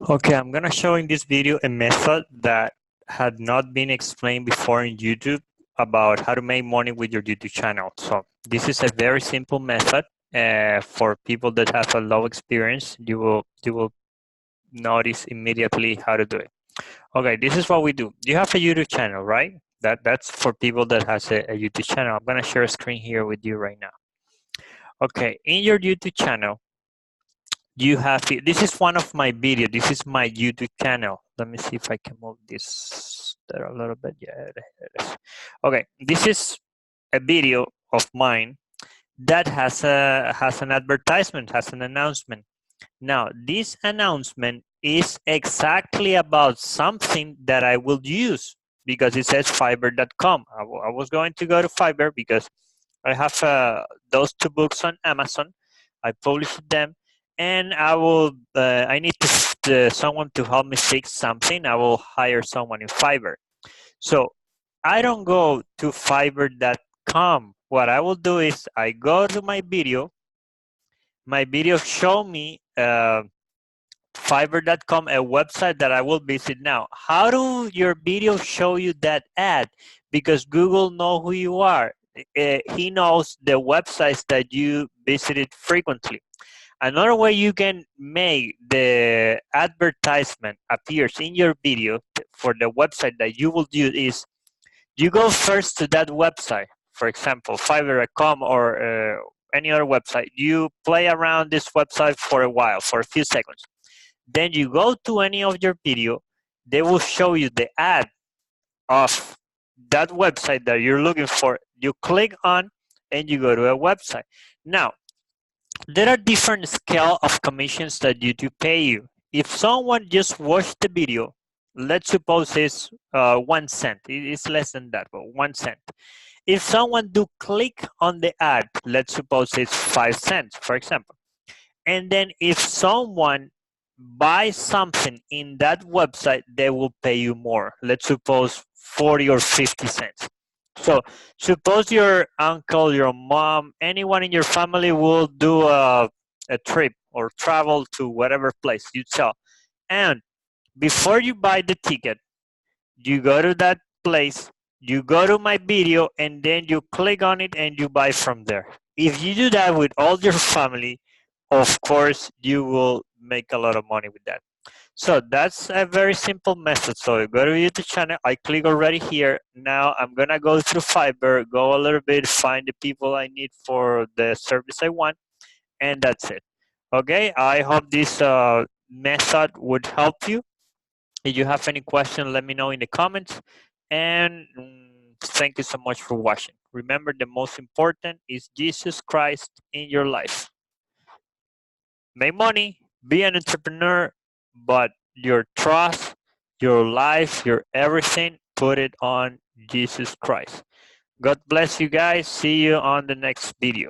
Okay, I'm gonna show in this video a method that had not been explained before in YouTube about how to make money with your YouTube channel. So this is a very simple method for people that have a low experience. You will notice immediately how to do it. Okay, this is what we do. You have a YouTube channel, right? That's for people that has a YouTube channel. I'm gonna share a screen here with you right now. Okay, in your YouTube channel, you have it. This is one of my videos. This is my YouTube channel. Let me see if I can move this there a little bit. Yeah, it is. Okay, this is a video of mine that has an advertisement, has an announcement. Now, this announcement is exactly about something that I will use because it says fiverr.com. I was going to go to Fiverr because I have those two books on Amazon. I published them, and I need someone to help me fix something. I will hire someone in Fiverr. So I don't go to fiverr.com. What I will do is I go to my video. My video show me fiverr.com, a website that I will visit now. How do your video show you that ad? Because Google knows who you are. He knows the websites that you visited frequently. Another way you can make the advertisement appears in your video for the website that you will use is you go first to that website. For example, fiverr.com or any other website. You play around this website for a while, for a few seconds. Then you go to any of your video, they will show you the ad of that website that you're looking for. You click on and you go to a website. Now, there are different scale of commissions that YouTube pay you. If someone just watched the video, let's suppose it's 1 cent. It's less than that, but 1 cent. If someone do click on the ad, let's suppose it's 5 cents, for example. And then if someone buys something in that website, they will pay you more. Let's suppose 40 or 50 cents. So suppose your uncle, your mom, anyone in your family will do a trip or travel to whatever place you sell. And before you buy the ticket, you go to that place, you go to my video, and then you click on it and you buy from there. If you do that with all your family, of course, you will make a lot of money with that. So that's a very simple method. So you go to YouTube channel, I click already here. Now I'm gonna go through Fiverr, go a little bit, find the people I need for the service I want, and that's it. Okay, I hope this method would help you. If you have any question, let me know in the comments. And thank you so much for watching. Remember, the most important is Jesus Christ in your life. Make money, be an entrepreneur, but your trust, your life, your everything, put it on Jesus Christ. God bless you guys. See you on the next video.